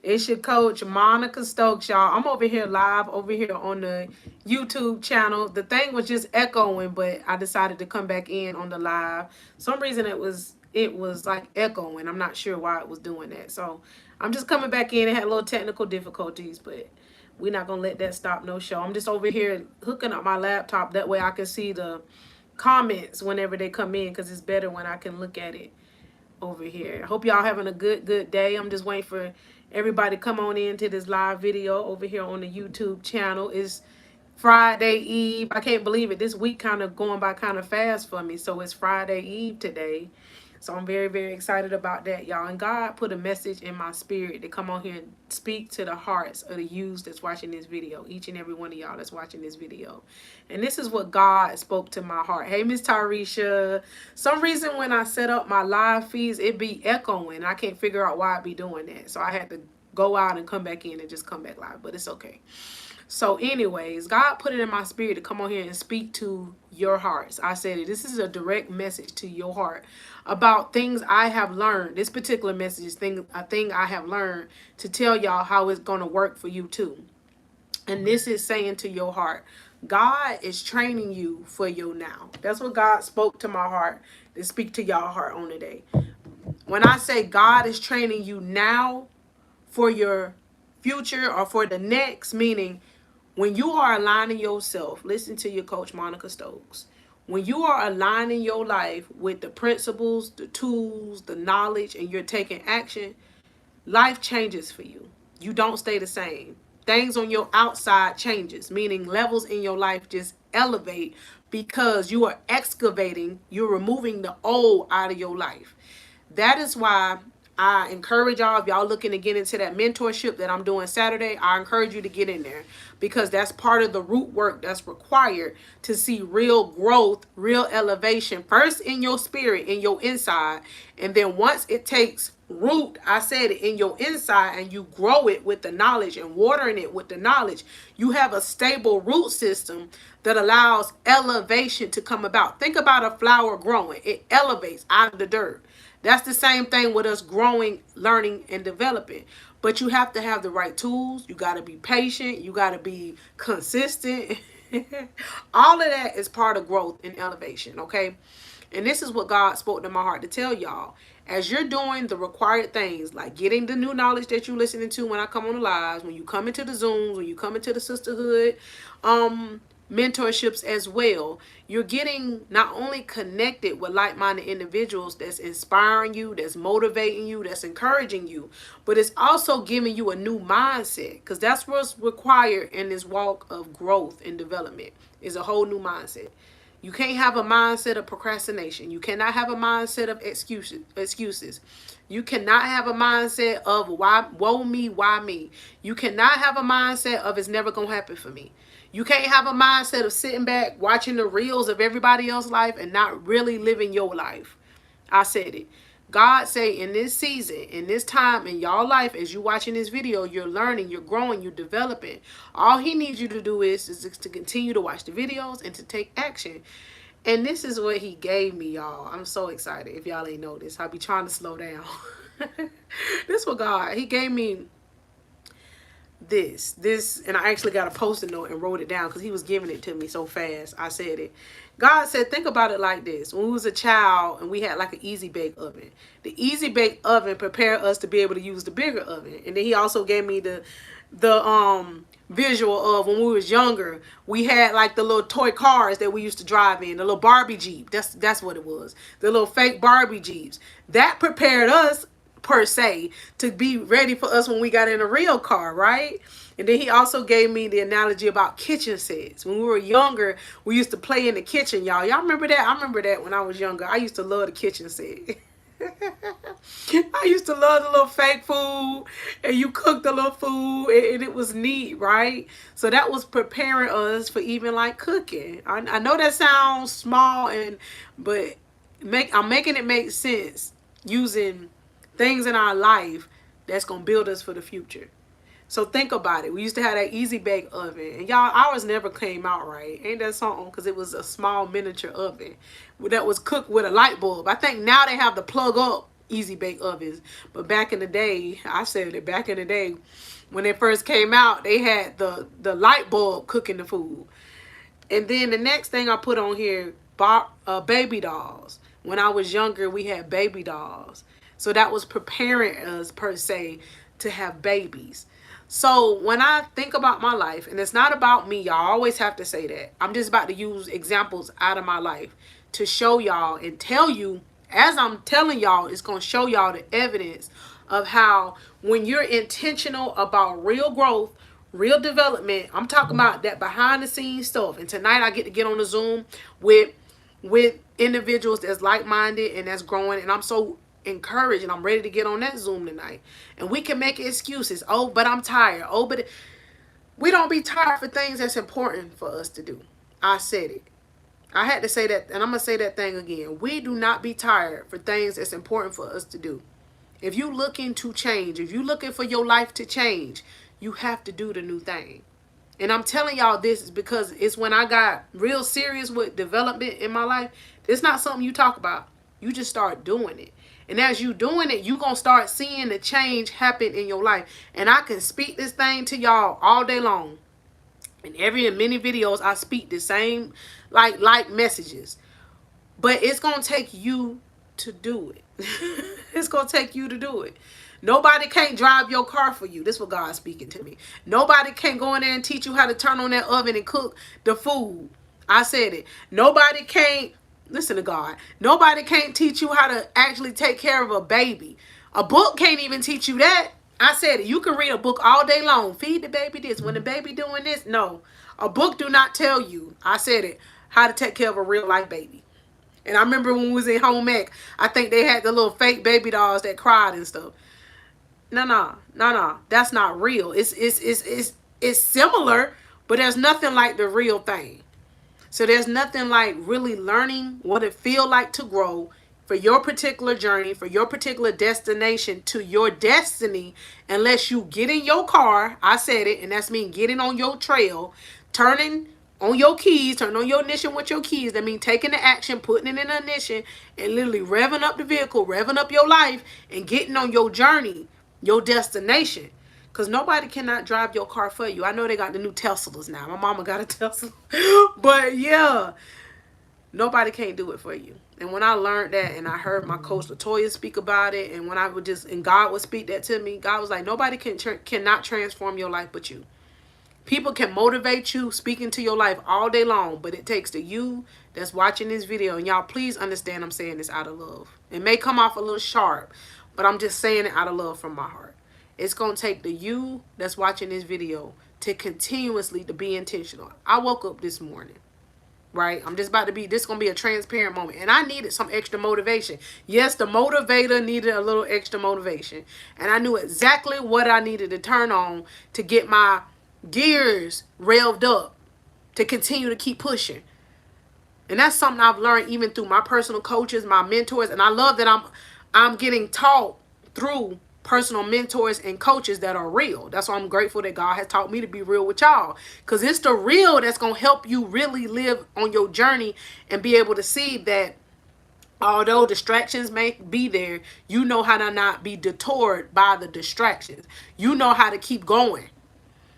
It's your coach, Monica Stokes, y'all. I'm over here live over here on the YouTube channel. The thing was just echoing, but I decided to come back in on the live. Some reason it was like echoing. I'm not sure why it was doing that. So I'm just coming back in. It had a little technical difficulties, but we're not gonna let that stop no show. I'm just over here hooking up my laptop. That way I can see the comments whenever they come in, because it's better when I can look at it over here. I hope y'all having a good day. I'm just waiting for everybody to come on into this live video over here on the YouTube channel. It's Friday Eve. I can't believe it. This week kind of going by kind of fast for me. So it's Friday Eve today. So I'm very excited about that, y'all. And God put a message in my spirit to come on here and speak to the hearts of the youths that's watching this video. Each and every one of y'all that's watching this video. And this is what God spoke to my heart. Hey, Miss Tyresha. Some reason when I set up my live feeds, it be echoing. I can't figure out why it be doing that. So I had to go out and come back in and just come back live. But it's okay. So anyways, God put it in my spirit to come on here and speak to your hearts. I said it. This is a direct message to your heart about things I have learned. This particular message is a thing I have learned to tell y'all how it's going to work for you too. And this is saying to your heart, God is training you for your now. That's what God spoke to my heart to speak to y'all heart on today. When I say God is training you now for your future or for the next, meaning when you are aligning yourself, listen to your coach, Monica Stokes. When you are aligning your life with the principles, the tools, the knowledge, and you're taking action, life changes for you. You don't stay the same. Things on your outside changes, meaning levels in your life just elevate because you are excavating, you're removing the old out of your life. That is why I encourage y'all, if y'all looking to get into that mentorship that I'm doing Saturday, I encourage you to get in there, because that's part of the root work that's required to see real growth, real elevation, first in your spirit, in your inside. And then once it takes root, I said it, in your inside, and you grow it with the knowledge and watering it with the knowledge, you have a stable root system that allows elevation to come about. Think about a flower growing. It elevates out of the dirt. That's the same thing with us growing, learning, and developing. But you have to have the right tools. You got to be patient. You got to be consistent. All of that is part of growth and elevation, okay? And this is what God spoke to my heart to tell y'all. As you're doing the required things, like getting the new knowledge that you're listening to when I come on the lives, when you come into the Zooms, when you come into the sisterhood, mentorships as well, you're getting not only connected with like-minded individuals that's inspiring you, that's motivating you, that's encouraging you, but it's also giving you a new mindset, because that's what's required in this walk of growth and development, is a whole new mindset. You can't have a mindset of procrastination. You cannot have a mindset of excuses. You cannot have a mindset of why, woe me, why me. You cannot have a mindset of it's never going to happen for me. You can't have a mindset of sitting back, watching the reels of everybody else's life and not really living your life. I said it. God say in this season, in this time in y'all life, as you watching this video, you're learning, you're growing, you're developing. All he needs you to do is to continue to watch the videos and to take action. And this is what he gave me, y'all. I'm so excited. If y'all ain't noticed, I'll be trying to slow down. This is what God, he gave me this, and I actually got a post-it note and wrote it down because he was giving it to me so fast. I said it. God said, think about it like this. When we was a child and we had like an easy bake oven, the easy bake oven prepared us to be able to use the bigger oven. And then he also gave me the visual of when we was younger, we had like the little toy cars that we used to drive in, the little Barbie Jeep. That's what it was. The little fake Barbie Jeeps. That prepared us, per se, to be ready for us when we got in a real car, right? And then he also gave me the analogy about kitchen sets. When we were younger, we used to play in the kitchen, y'all. Y'all remember that? I remember that when I was younger. I used to love the kitchen set. I used to love the little fake food, and you cooked the little food, and it was neat, right? So that was preparing us for even like cooking. I know that sounds small, but I'm making it make sense using things in our life that's going to build us for the future. So think about it. We used to have that easy bake oven. And y'all, ours never came out right. Ain't that something? Because it was a small miniature oven that was cooked with a light bulb. I think now they have the plug up easy bake ovens. But back in the day, I said it, back in the day, when they first came out, they had the light bulb cooking the food. And then the next thing I put on here, baby dolls. When I was younger, we had baby dolls. So that was preparing us, per se, to have babies. So when I think about my life, and it's not about me, y'all, I always have to say that. I'm just about to use examples out of my life to show y'all and tell you, as I'm telling y'all, it's going to show y'all the evidence of how when you're intentional about real growth, real development, I'm talking about that behind the scenes stuff. And tonight I get to get on the Zoom with individuals that's like-minded and that's growing, and I'm so encouraged, and I'm ready to get on that Zoom tonight. And we can make excuses. Oh, but I'm tired. Oh, but we don't be tired for things that's important for us to do. I said it. I had to say that, and I'm going to say that thing again. We do not be tired for things that's important for us to do. If you looking to change, if you looking for your life to change, you have to do the new thing. And I'm telling y'all this because it's when I got real serious with development in my life. It's not something you talk about. You just start doing it. And as you doing it, you going to start seeing the change happen in your life. And I can speak this thing to y'all all day long. In many videos, I speak the same like messages. But it's going to take you to do it. It's going to take you to do it. Nobody can't drive your car for you. This is what God's speaking to me. Nobody can go in there and teach you how to turn on that oven and cook the food. I said it. Nobody can't, listen to God. Nobody can't teach you how to actually take care of a baby. A book can't even teach you that. I said it. You can read a book all day long. Feed the baby this. When the baby doing this. No. A book do not tell you, I said it, how to take care of a real life baby. And I remember when we was in home ec, I think they had the little fake baby dolls that cried and stuff. No. That's not real. It's similar, but there's nothing like the real thing. So there's nothing like really learning what it feel like to grow for your particular journey, for your particular destination to your destiny, unless you get in your car. I said it, and that's mean getting on your trail, turning on your keys, turning on your ignition with your keys. That means taking the action, putting it in the ignition, and literally revving up the vehicle, revving up your life, and getting on your journey, your destination. Because nobody cannot drive your car for you. I know they got the new Teslas now. My mama got a Tesla. But yeah, nobody can't do it for you. And when I learned that, and I heard my coach Latoya speak about it, and when I would just, and God would speak that to me, God was like, nobody cannot transform your life but you. People can motivate you, speak into your life all day long, but it takes the you that's watching this video. And y'all, please understand I'm saying this out of love. It may come off a little sharp, but I'm just saying it out of love from my heart. It's going to take the you that's watching this video to continuously to be intentional. I woke up this morning, right? I'm just about to be, this is going to be a transparent moment. And I needed some extra motivation. Yes, the motivator needed a little extra motivation. And I knew exactly what I needed to turn on to get my gears revved up, to continue to keep pushing. And that's something I've learned even through my personal coaches, my mentors. And I love that I'm getting taught through personal mentors and coaches that are real. That's why I'm grateful that God has taught me to be real with y'all. Because it's the real that's going to help you really live on your journey and be able to see that although distractions may be there, you know how to not be detoured by the distractions. You know how to keep going.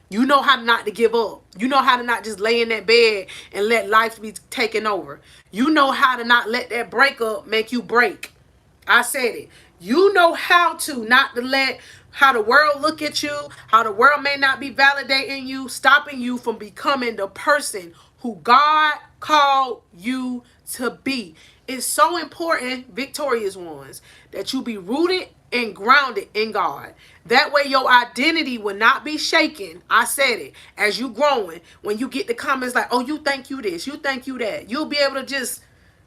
You know how not to give up. You know how to not just lay in that bed and let life be taken over. You know how to not let that breakup make you break. I said it. You know how to not to let how the world look at you, how the world may not be validating you, stopping you from becoming the person who God called you to be. It's so important, victorious ones, that you be rooted and grounded in God. That way your identity will not be shaken. I said it. As you growing, when you get the comments like, oh, you think you this, you think you that, you'll be able to just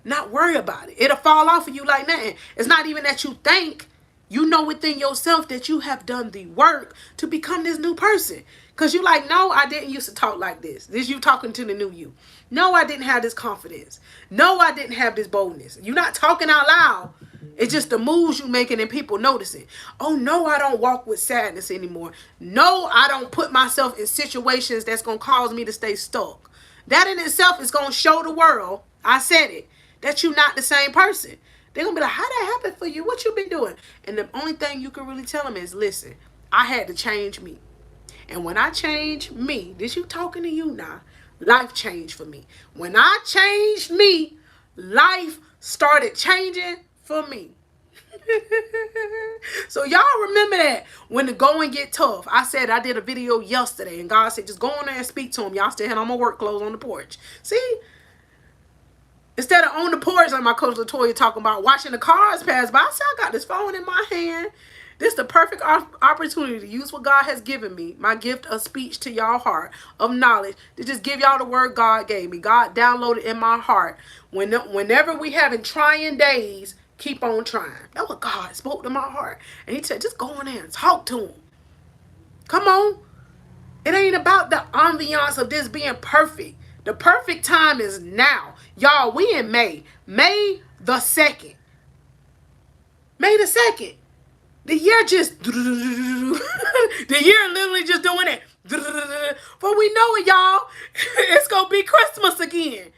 not worry about it. It'll fall off of you like nothing. It's not even that you think. You know within yourself that you have done the work to become this new person. Because you're like, no, I didn't used to talk like this. This you talking to the new you. No, I didn't have this confidence. No, I didn't have this boldness. You're not talking out loud. It's just the moves you making and people noticing. Oh, no, I don't walk with sadness anymore. No, I don't put myself in situations that's going to cause me to stay stuck. That in itself is going to show the world, I said it, that you're not the same person. They're going to be like, how that happened for you? What you been doing? And the only thing you can really tell them is, listen, I had to change me. And when I change me, this you talking to you now, life changed for me. When I changed me, life started changing for me. So y'all remember that when the going get tough. I said I did a video yesterday and God said just go on there and speak to him. Y'all still had on my work clothes on the porch. See? Instead of on the porch like my coach Latoya talking about watching the cars pass by, I said I got this phone in my hand. This is the perfect opportunity to use what God has given me, my gift of speech to y'all heart, of knowledge, to just give y'all the word God gave me. God downloaded in my heart. Whenever we having trying days, keep on trying. That's what God spoke to my heart. And he said, just go in there and talk to him. Come on. It ain't about the ambiance of this being perfect. The perfect time is now. Y'all, we in May. May the 2nd. May the 2nd. The year just, the year literally just doing it. But we know it, y'all. It's going to be Christmas again.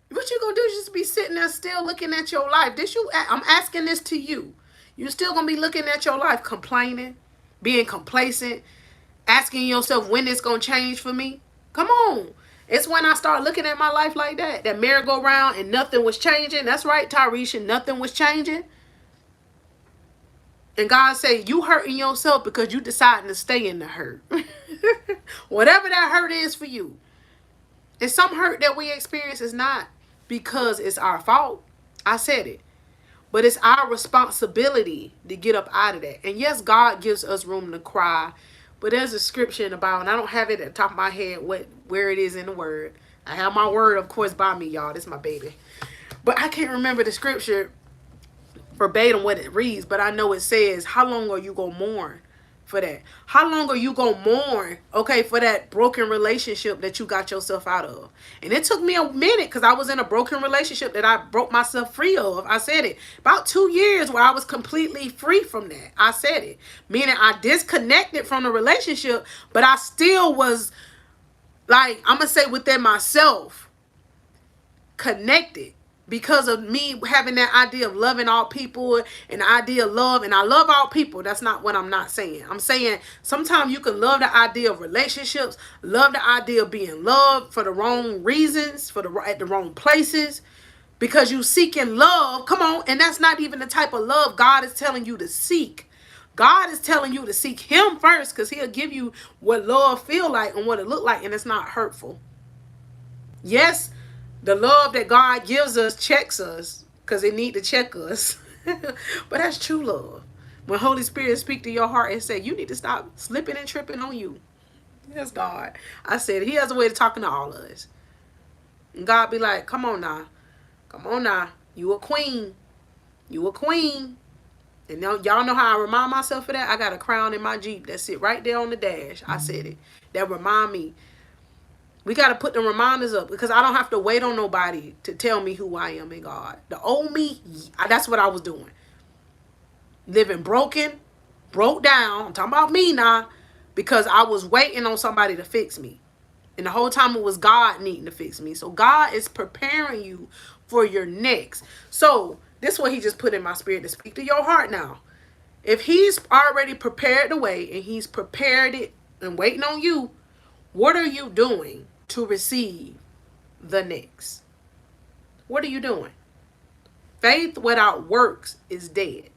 What you going to do is just be sitting there still looking at your life. I'm asking this to you. You still going to be looking at your life complaining, being complacent, asking yourself when it's going to change for me? Come on. It's when I start looking at my life like that merry-go-round and nothing was changing. That's right, Tyresha, nothing was changing. And God said, you hurting yourself because you deciding to stay in the hurt. Whatever that hurt is for you. And some hurt that we experience is not because it's our fault. I said it. But it's our responsibility to get up out of that. And yes, God gives us room to cry. But there's a scripture in the Bible, and I don't have it at the top of my head where it is in the word. I have my word, of course, by me, y'all. This is my baby. But I can't remember the scripture verbatim what it reads, but I know it says, how long are you going to mourn for that? How long are you going to mourn, okay, for that broken relationship that you got yourself out of? And it took me a minute because I was in a broken relationship that I broke myself free of. I said it. About 2 years where I was completely free from that. I said it. Meaning I disconnected from the relationship, but I still was, like, I'm going to say within myself, connected. Because of me having that idea of loving all people and the idea of love. And I love all people. That's not what I'm not saying. I'm saying sometimes you can love the idea of relationships. Love the idea of being loved for the wrong reasons. At the wrong places. Because you seeking love. Come on. And that's not even the type of love God is telling you to seek. God is telling you to seek him first. Because he'll give you what love feel like and what it look like. And it's not hurtful. Yes. The love that God gives us checks us because it need to check us. But that's true love. When Holy Spirit speak to your heart and say, you need to stop slipping and tripping on you. Yes, God. I said, he has a way of talking to all of us. And God be like, come on now. Come on now. You a queen. You a queen. And now, y'all know how I remind myself of that? I got a crown in my Jeep that sit right there on the dash. I said it. That remind me. We got to put the reminders up because I don't have to wait on nobody to tell me who I am in God. The old me, that's what I was doing. Living broken, broke down. I'm talking about me now because I was waiting on somebody to fix me. And the whole time it was God needing to fix me. So God is preparing you for your next. So this is what he just put in my spirit to speak to your heart now. If he's already prepared the way and he's prepared it and waiting on you, what are you doing to receive the next? What are you doing? Faith without works is dead.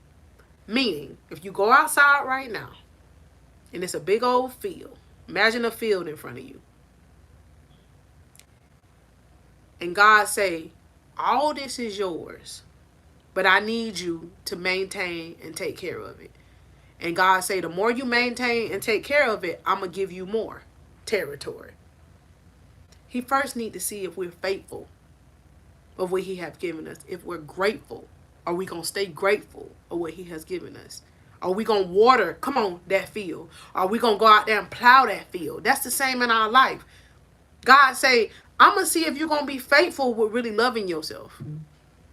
Meaning, if you go outside right now, and it's a big old field. Imagine a field in front of you. And God say, all this is yours, but I need you to maintain and take care of it. And God say, the more you maintain and take care of it, I'm going to give you more territory. He first need to see if we're faithful of what he has given us. If we're grateful, are we going to stay grateful of what he has given us? Are we going to water, come on, that field? Are we going to go out there and plow that field? That's the same in our life. God say, I'm going to see if you're going to be faithful with really loving yourself.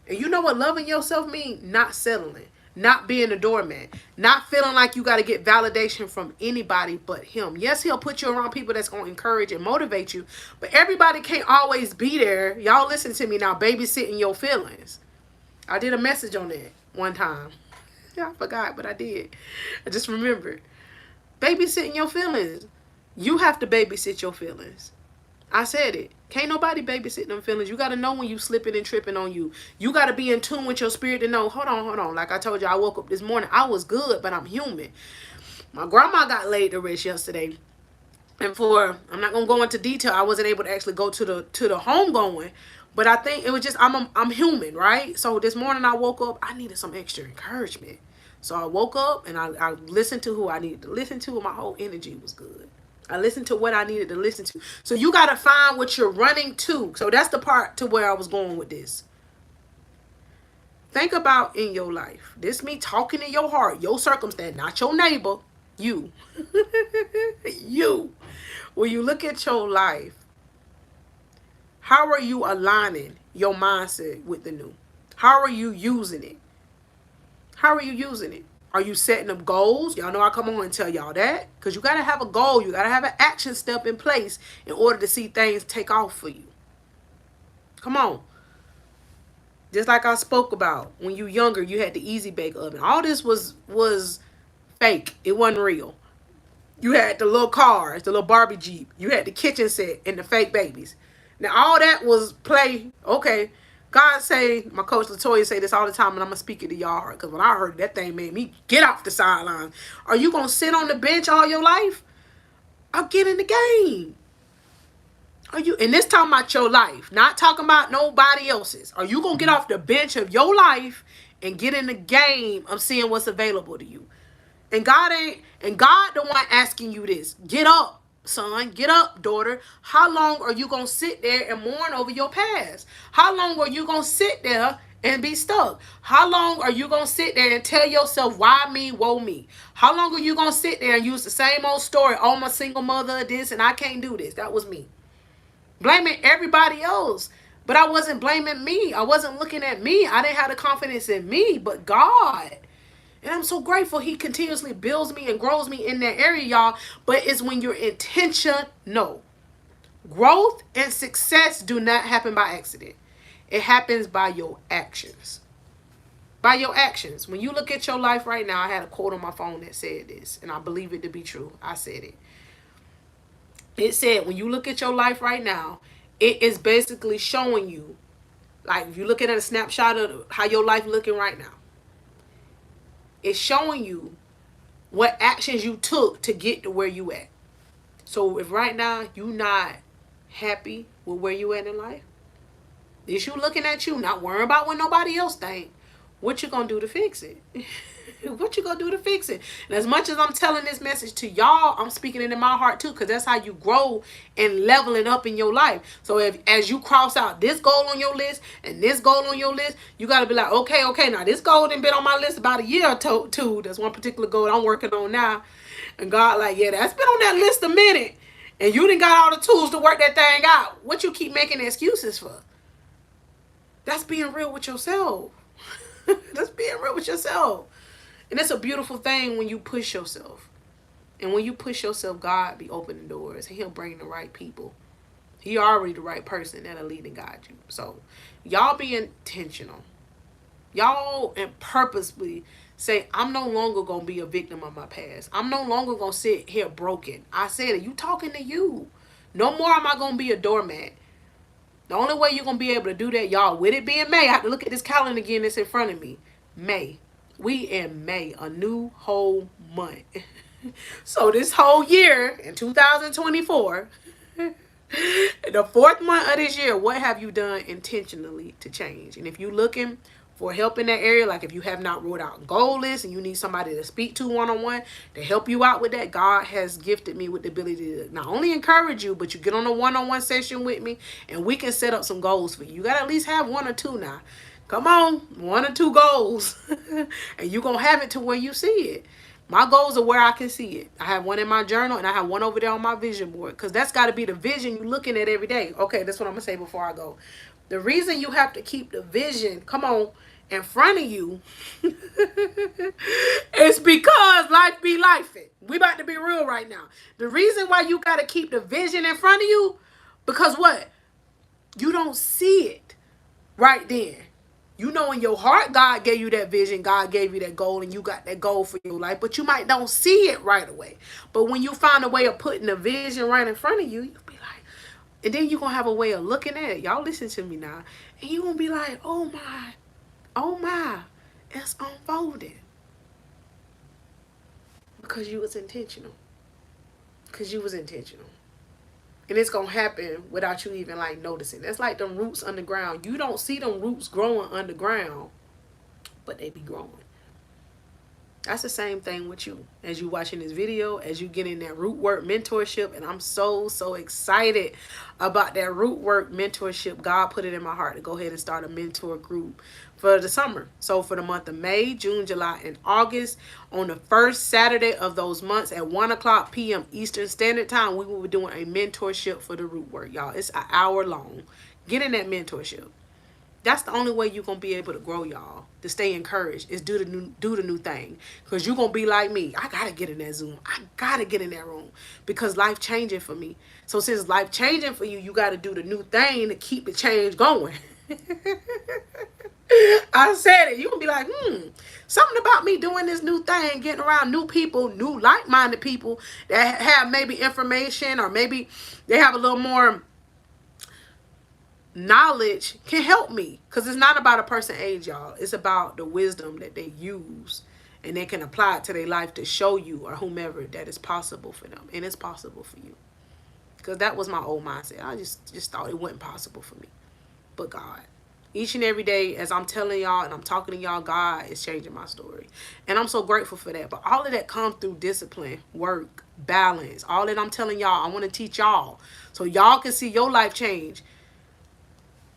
And you know what loving yourself means? Not settling. Not being a doormat. Not feeling like you got to get validation from anybody but him. Yes, he'll put you around people that's going to encourage and motivate you. But everybody can't always be there. Y'all listen to me now. Babysitting your feelings. I did a message on that one time. Yeah, I forgot, but I did. I just remembered. Babysitting your feelings. You have to babysit your feelings. I said it. Can't nobody babysit them feelings. You got to know when you slipping and tripping on you. You got to be in tune with your spirit to know, hold on, hold on. Like I told you, I woke up this morning. I was good, but I'm human. My grandma got laid to rest yesterday. And I'm not gonna go into detail. I wasn't able to actually go to the home going, but I think it was just I'm human, right? So this morning I woke up. I needed some extra encouragement. So I woke up and I listened to who I needed to listen to, and my whole energy was good. I listened to what I needed to listen to. So you gotta find what you're running to. So that's the part to where I was going with this. Think about in your life. This me talking in your heart, your circumstance, not your neighbor. You. You. When you look at your life, how are you aligning your mindset with the new? How are you using it? How are you using it? Are you setting up goals? Y'all know I come on and tell y'all that. Because you got to have a goal. You got to have an action step in place in order to see things take off for you. Come on. Just like I spoke about, when you younger, you had the Easy Bake Oven. All this was fake. It wasn't real. You had the little cars, the little Barbie Jeep. You had the kitchen set and the fake babies. Now, all that was play. Okay. God say, my coach Latoya say this all the time, and I'm going to speak it to y'all. Because when I heard it, that thing made me get off the sideline. Are you going to sit on the bench all your life? Or get in the game? Are you, and this talking about your life, not talking about nobody else's. Are you going to get off the bench of your life and get in the game of seeing what's available to you? And God the one asking you this. Get up, son. Get up, daughter. How long are you going to sit there and mourn over your past? How long are you going to sit there and be stuck? How long are you going to sit there and tell yourself, why me, woe me? How long are you going to sit there and use the same old story? Oh, my single mother, this, and I can't do this. That was me. Blaming everybody else. But I wasn't blaming me. I wasn't looking at me. I didn't have the confidence in me, but God. And I'm so grateful he continuously builds me and grows me in that area, y'all. But it's when you're intentional. Growth and success do not happen by accident. It happens by your actions. By your actions. When you look at your life right now, I had a quote on my phone that said this, and I believe it to be true. I said it. It said, when you look at your life right now, it is basically showing you, like if you're looking at a snapshot of how your life looking right now, it's showing you what actions you took to get to where you at. So if right now you're not happy with where you at in life, it's you looking at you, not worrying about what nobody else think. What you gonna do to fix it? What you gonna do to fix it? And as much as I'm telling this message to y'all, I'm speaking it in my heart too, because that's how you grow and leveling up in your life. So if as you cross out this goal on your list and this goal on your list, you gotta be like, okay, now this goal done been on my list about a year or two. That's one particular goal I'm working on now. And God like, yeah, that's been on that list a minute. And you done got all the tools to work that thing out. What you keep making excuses for? That's being real with yourself. That's being real with yourself. And it's a beautiful thing when you push yourself. And when you push yourself, God be opening doors. And he'll bring the right people. He already the right person that'll lead and guide you. So, y'all be intentional. Y'all and purposely say, I'm no longer going to be a victim of my past. I'm no longer going to sit here broken. I said it. You talking to you. No more am I going to be a doormat. The only way you're going to be able to do that, y'all, with it being May, I have to look at this calendar again that's in front of me. May. We in May, a new whole month. So this whole year in 2024, the fourth month of this year, what have you done intentionally to change? And if you're looking for help in that area, like if you have not wrote out goal lists and you need somebody to speak to one-on-one to help you out with that, God has gifted me with the ability to not only encourage you, but you get on a one-on-one session with me and we can set up some goals for you. You got to at least have one or two now. Come on, 1 or 2 goals. And you're going to have it to where you see it. My goals are where I can see it. I have one in my journal and I have one over there on my vision board. Because that's got to be the vision you're looking at every day. Okay, that's what I'm going to say before I go. The reason you have to keep the vision, come on, in front of you is because life be lifing. We about to be real right now. The reason why you got to keep the vision in front of you, because what? You don't see it right then. You know in your heart God gave you that vision, God gave you that goal, and you got that goal for your life, but you might don't see it right away. But when you find a way of putting the vision right in front of you, you'll be like, and then you're going to have a way of looking at it. Y'all listen to me now. And you're going to be like, oh my, it's unfolding. Because you was intentional. Because you was intentional. And it's going to happen without you even like noticing. That's like them roots underground. You don't see them roots growing underground, but they be growing. That's the same thing with you. As you watching this video, as you get in that root work mentorship, and I'm so excited about that root work mentorship. God put it in my heart to go ahead and start a mentor group for the summer. So for the month of May, June, July, and August, on the first Saturday of those months at 1:00 p.m. Eastern Standard Time, we will be doing a mentorship for the root work, y'all. It's an hour long. Get in that mentorship. That's the only way you're going to be able to grow, y'all. To stay encouraged is do the new thing. Because you're going to be like me. I got to get in that Zoom. I got to get in that room. Because life changing for me. So since life changing for you, you got to do the new thing to keep the change going. I said it. You're going to be like, something about me doing this new thing, getting around new people, new like-minded people that have maybe information, or maybe they have a little more knowledge, can help me. Because it's not about a person's age, y'all. It's about the wisdom that they use, and they can apply it to their life to show you or whomever that it's possible for them. And it's possible for you. Because that was my old mindset. I just thought it wasn't possible for me. But God, each and every day, as I'm telling y'all and I'm talking to y'all, God is changing my story. And I'm so grateful for that. But all of that comes through discipline, work, balance. All that I'm telling y'all, I want to teach y'all, so y'all can see your life change.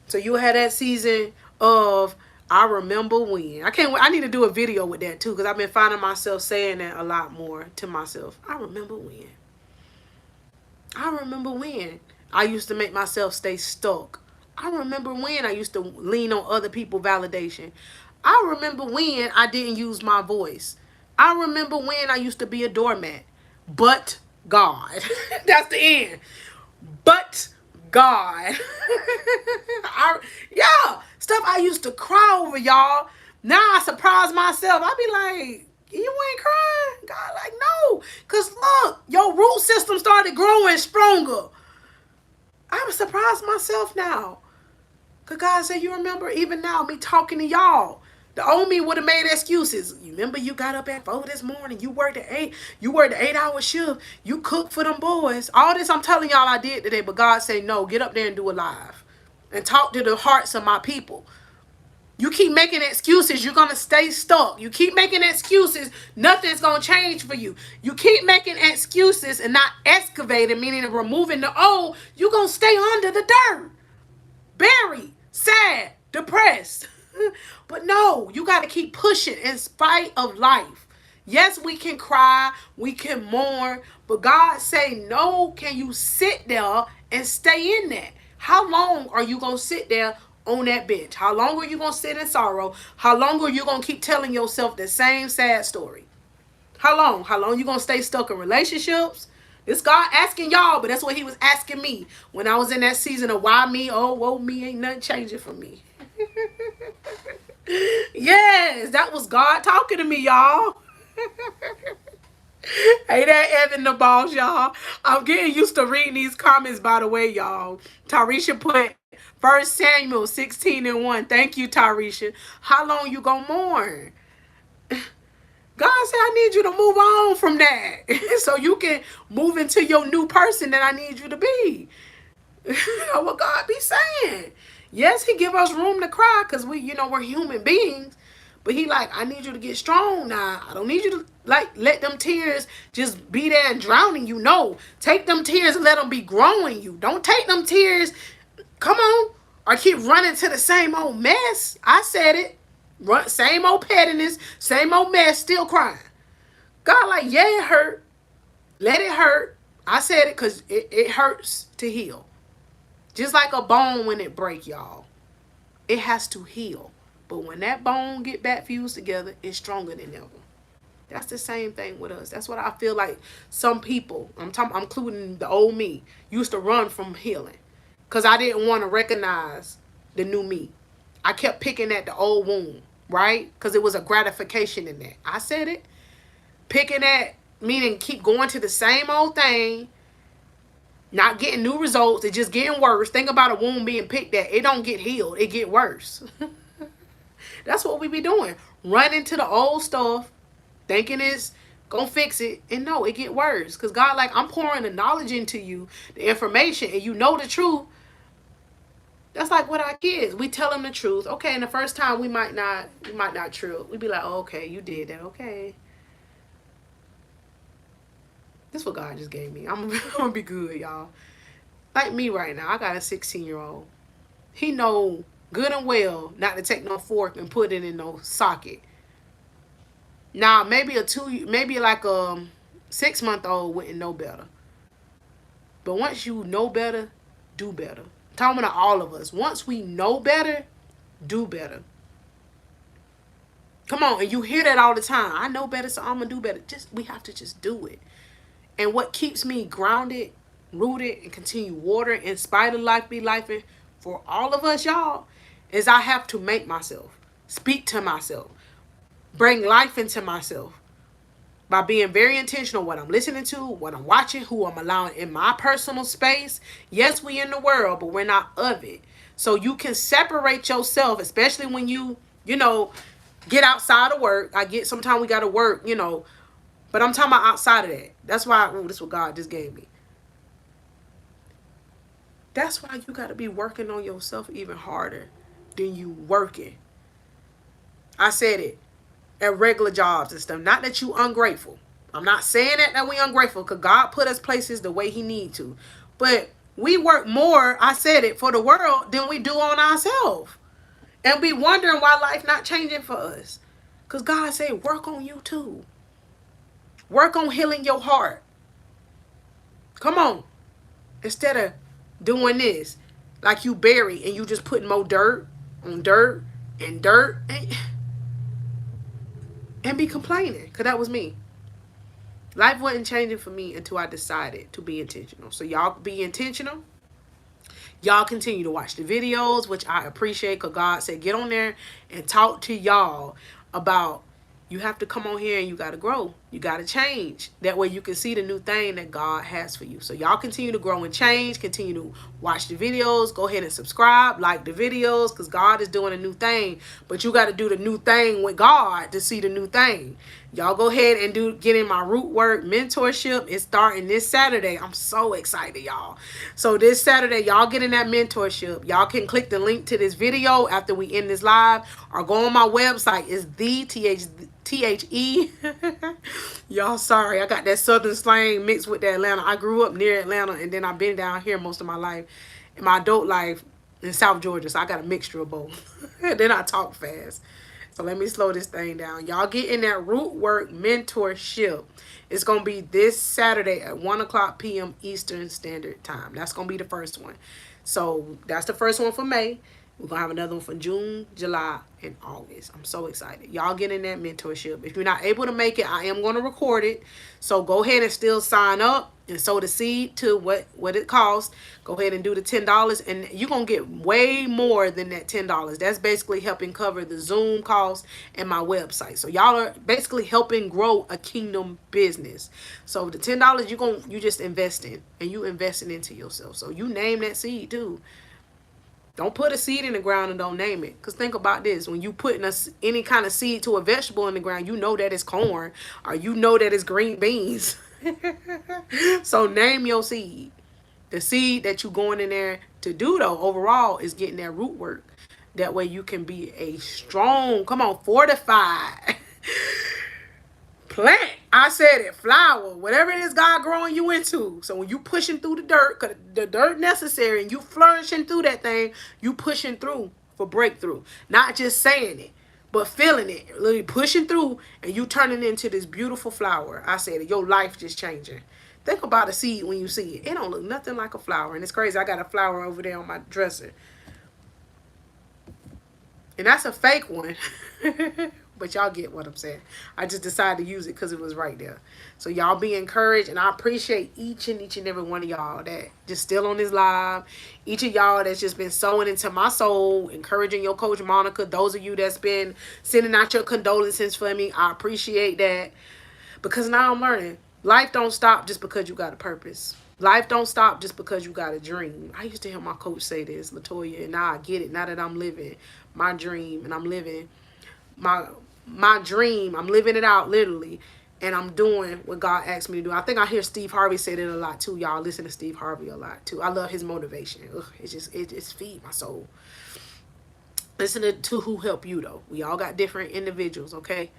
So you had that season of I remember when. I need to do a video with that too, because I've been finding myself saying that a lot more to myself. I remember when. I remember when I used to make myself stay stuck. I remember when I used to lean on other people's validation. I remember when I didn't use my voice. I remember when I used to be a doormat. But God. That's the end. But God. Stuff I used to cry over, y'all. Now I surprise myself. I be like, you ain't crying? God, like, no. Because look, your root system started growing stronger. I'm surprised myself now. Because God said, you remember, even now, me talking to y'all, the old me would have made excuses. You remember you got up at 4 this morning. You worked at 8. You worked an 8-hour shift. You cooked for them boys. All this I'm telling y'all I did today. But God said, no, get up there and do it live. And talk to the hearts of my people. You keep making excuses, you're going to stay stuck. You keep making excuses, nothing's going to change for you. You keep making excuses and not excavating, meaning removing the old, you're going to stay under the dirt. Buried, sad, depressed. But no, you got to keep pushing in spite of life. Yes, we can cry, we can mourn, but God say, no, can you sit there and stay in that? How long are you going to sit there on that bench? How long are you going to sit in sorrow? How long are you going to keep telling yourself the same sad story? How long? How long you going to stay stuck in relationships? This God asking y'all, but that's what he was asking me when I was in that season of why me? Oh, whoa, me, ain't nothing changing for me. Yes, that was God talking to me, y'all. Hey, that Evan the boss, y'all. I'm getting used to reading these comments, by the way, y'all. Tarisha put 1 Samuel 16:1. Thank you, Tarisha. How long you gonna mourn? God said, I need you to move on from that so you can move into your new person that I need you to be. What God be saying. Yes, he give us room to cry because we're human beings. But he like, I need you to get strong now. I don't need you to let them tears just be there and drowning you. No, take them tears and let them be growing you. Don't take them tears, come on, or keep running to the same old mess. I said it. Same old pettiness, same old mess, still crying. God like, yeah, it hurt. Let it hurt. I said it because it hurts to heal. Just like a bone when it break, y'all. It has to heal. But when that bone get back fused together, it's stronger than ever. That's the same thing with us. That's what I feel like some people, I'm including the old me, used to run from healing. Because I didn't want to recognize the new me. I kept picking at the old wound, right? Because it was a gratification in that. I said it. Picking at, meaning keep going to the same old thing, not getting new results, it just getting worse. Think about a wound being picked at. It don't get healed. It get worse. That's what we be doing. Running to the old stuff, thinking it's gonna fix it, and no, it get worse. Because God, like, I'm pouring the knowledge into you, the information, and you know the truth. That's like with our kids. We tell them the truth. Okay, and the first time we might not true. We be like, oh, okay, you did that. Okay. This is what God just gave me. I'm gonna be good, y'all. Like me right now, I got a 16-year-old. He know good and well not to take no fork and put it in no socket. Now, maybe like a 6-month-old wouldn't know better. But once you know better, do better. I'm talking to all of us. Once we know better, do better. Come on, and you hear that all the time. I know better, so I'm gonna do better. We have to just do it. And what keeps me grounded, rooted, and continue watering in spite of life be lifing for all of us, y'all, is I have to make myself speak to myself, bring life into myself by being very intentional what I'm listening to, what I'm watching, who I'm allowing in my personal space. Yes, we in the world, but we're not of it. So you can separate yourself, especially when you get outside of work. I get sometimes we got to work, but I'm talking about outside of that. That's why, this is what God just gave me. That's why you got to be working on yourself even harder than you working. I said it. At regular jobs and stuff. Not that you ungrateful. I'm not saying that we ungrateful, because God put us places the way he need to. But we work more, I said it, for the world than we do on ourselves. And we wondering why life not changing for us. Because God said, work on you too. Work on healing your heart. Come on. Instead of doing this, like you bury and you just putting more dirt on dirt and dirt and be complaining. Because that was me. Life wasn't changing for me until I decided to be intentional. So y'all be intentional. Y'all continue to watch the videos, which I appreciate, because God said get on there and talk to y'all about you have to come on here and you got to grow. You got to change. That way you can see the new thing that God has for you. So y'all continue to grow and change. Continue to watch the videos. Go ahead and subscribe. Like the videos, because God is doing a new thing. But you got to do the new thing with God to see the new thing. Y'all go ahead and get in my root work mentorship. It's starting this Saturday. I'm so excited, y'all. So this Saturday, y'all get in that mentorship. Y'all can click the link to this video after we end this live, or go on my website. It's THE. Y'all, sorry, I got that southern slang mixed with the Atlanta. I grew up near Atlanta, and then I've been down here most of my life, in my adult life in South Georgia. So I got a mixture of both. And then I talk fast. So let me slow this thing down. Y'all get in that root work mentorship. It's going to be this Saturday at 1:00 p.m. Eastern Standard Time. That's going to be the first one. So that's the first one for May. We're going to have another one for June, July, and August. I'm so excited. Y'all get in that mentorship. If you're not able to make it, I am going to record it. So go ahead and still sign up and sow the seed to what it costs. Go ahead and do the $10. And you're going to get way more than that $10. That's basically helping cover the Zoom cost and my website. So y'all are basically helping grow a kingdom business. So the $10 you just investing, and you investing into yourself. So you name that seed too. Don't put a seed in the ground and don't name it. Because think about this. When you putting any kind of seed to a vegetable in the ground, you know that it's corn, or you know that it's green beans. So name your seed. The seed that you're going in there to do, though, overall, is getting that root work. That way you can be a strong, come on, fortified plant. I said it, flower, whatever it is God growing you into. So when you pushing through the dirt, because the dirt necessary, and you flourishing through that thing, you pushing through for breakthrough. Not just saying it, but feeling it, literally pushing through, and you turning into this beautiful flower. I said it, your life just changing. Think about a seed when you see it. It don't look nothing like a flower. And it's crazy. I got a flower over there on my dresser. And that's a fake one. But y'all get what I'm saying. I just decided to use it because it was right there. So y'all be encouraged, and I appreciate each and every one of y'all that just still on this live. Each of y'all that's just been sowing into my soul, encouraging your coach Monica. Those of you that's been sending out your condolences for me, I appreciate that. Because now I'm learning. Life don't stop just because you got a purpose. Life don't stop just because you got a dream. I used to hear my coach say this, Latoya, and now I get it. Now that I'm living my dream and I'm living my dream, I'm living it out literally, and I'm doing what God asked me to do. I think I hear Steve Harvey say that a lot too. Y'all listen to Steve Harvey a lot too. I love his motivation. Ugh, it just feed my soul. Listen to who help you though. We all got different individuals, okay?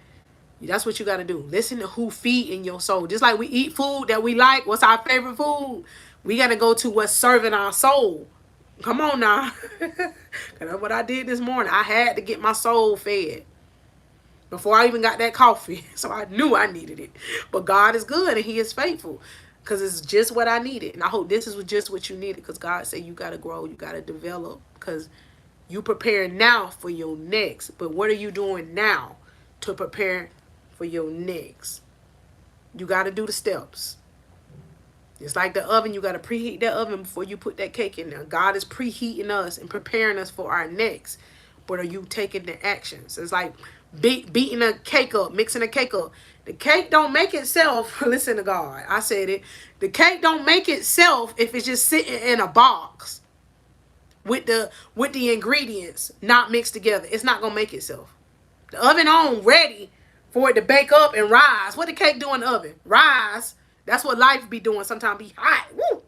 That's what you got to do. Listen to who feed in your soul. Just like we eat food that we like. What's our favorite food? We got to go to what's serving our soul. Come on now. That's what I did this morning. I had to get my soul fed before I even got that coffee. So I knew I needed it. But God is good and he is faithful because it's just what I needed. And I hope this is just what you needed, because God said you got to grow. You got to develop, because you prepare now for your next. But what are you doing now to prepare for your next? You got to do the steps. It's like the oven. You got to preheat that oven before you put that cake in there. God is preheating us and preparing us for our next. But are you taking the actions? It's like beating a cake up, mixing a cake up. The cake don't make itself. Listen to God. I said it. The cake don't make itself if it's just sitting in a box with the ingredients not mixed together. It's not going to make itself. The oven on, ready for it to bake up and rise. What the cake do in the oven? Rise. That's what life be doing. Sometimes be hot. Woo.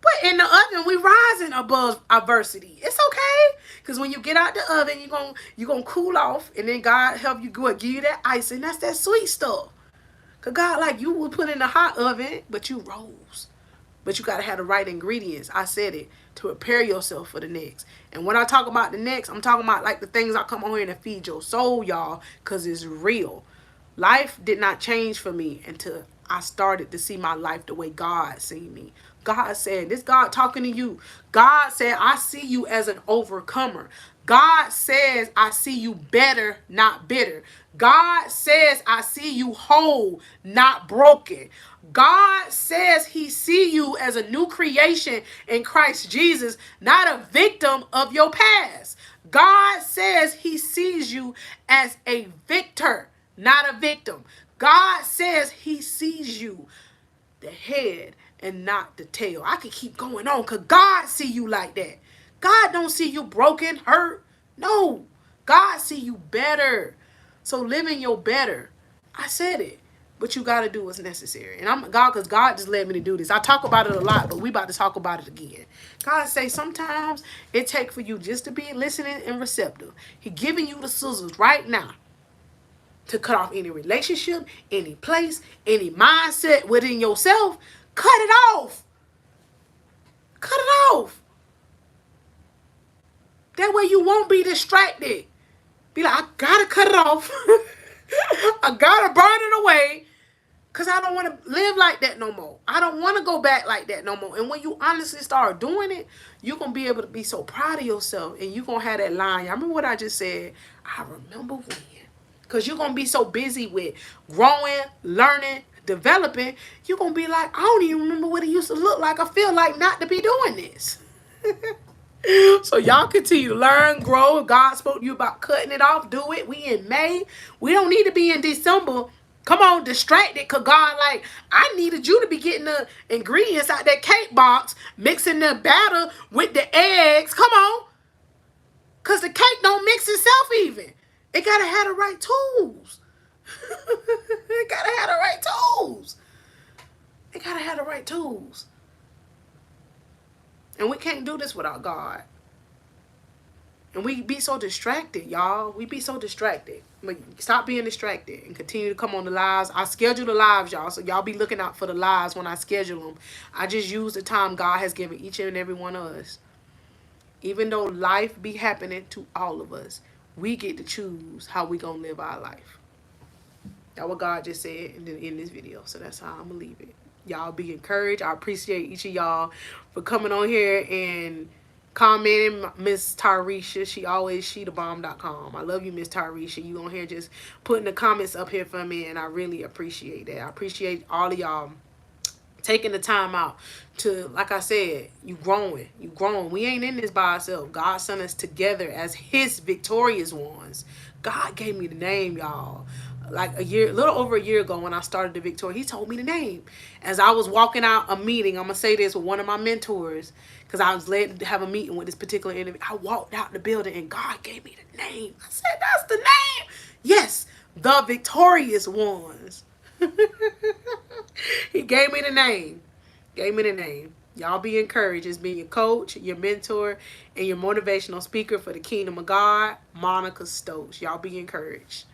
But in the oven, we rising above adversity. It's okay. Because when you get out the oven, you're gonna cool off. And then God help you give you that icing. That's that sweet stuff. Because God, like, you were put in the hot oven, but you rose. But you got to have the right ingredients. I said it. To prepare yourself for the next. And when I talk about the next, I'm talking about like the things I come on here and feed your soul, y'all. Because it's real. Life did not change for me until I started to see my life the way God seen me. God said, this God talking to you. God said, I see you as an overcomer. God says, I see you better, not bitter. God says, I see you whole, not broken. God says he see you as a new creation in Christ Jesus, not a victim of your past. God says he sees you as a victor, not a victim. God says he sees you the head and not the tail. I could keep going on because God see you like that. God don't see you broken, hurt. No. God see you better. So live in your better. I said it. But you got to do what's necessary. And I'm God, because God just led me to do this. I talk about it a lot, but we about to talk about it again. God say sometimes it take for you just to be listening and receptive. He giving you the scissors right now to cut off any relationship, any place, any mindset within yourself. Cut it off. Cut it off. That way you won't be distracted. Be like, I gotta cut it off. I gotta burn it away. Because I don't want to live like that no more. I don't want to go back like that no more. And when you honestly start doing it, you're going to be able to be so proud of yourself. And you're going to have that line. I remember what I just said. I remember when. Because you're going to be so busy with growing, learning, developing. You're going to be like, I don't even remember what it used to look like. I feel like not to be doing this. So y'all continue to learn, grow. If God spoke to you about cutting it off, do it. We in May. We don't need to be in December. Come on, distracted, because God, like, I needed you to be getting the ingredients out that cake box, mixing the batter with the eggs. Come on. Because the cake don't mix itself even. It got to have the right tools. It got to have the right tools. It got to have the right tools. And we can't do this without God. And we be so distracted, y'all. We be so distracted. But stop being distracted and continue to come on the lives. I schedule the lives, y'all. So y'all be looking out for the lives when I schedule them. I just use the time God has given each and every one of us. Even though life be happening to all of us, we get to choose how we gonna live our life. That's what God just said in this video. So that's how I'm gonna leave it. Y'all be encouraged. I appreciate each of y'all for coming on here and commenting, Miss Tyresha. She the bomb.com. I love you, Miss Tyresha. You on here just putting the comments up here for me, and I really appreciate that. I appreciate all of y'all taking the time out to, like I said, you growing. We ain't in this by ourselves. God sent us together as his victorious ones. God gave me the name, y'all. Like a little over a year ago when I started the Victoria, he told me the name. As I was walking out a meeting, I'm going to say this with one of my mentors, because I was led to have a meeting with this particular individual. I walked out the building and God gave me the name. I said, that's the name. Yes, the victorious ones. He gave me the name. Y'all be encouraged as being your coach, your mentor, and your motivational speaker for the kingdom of God, Monica Stokes. Y'all be encouraged.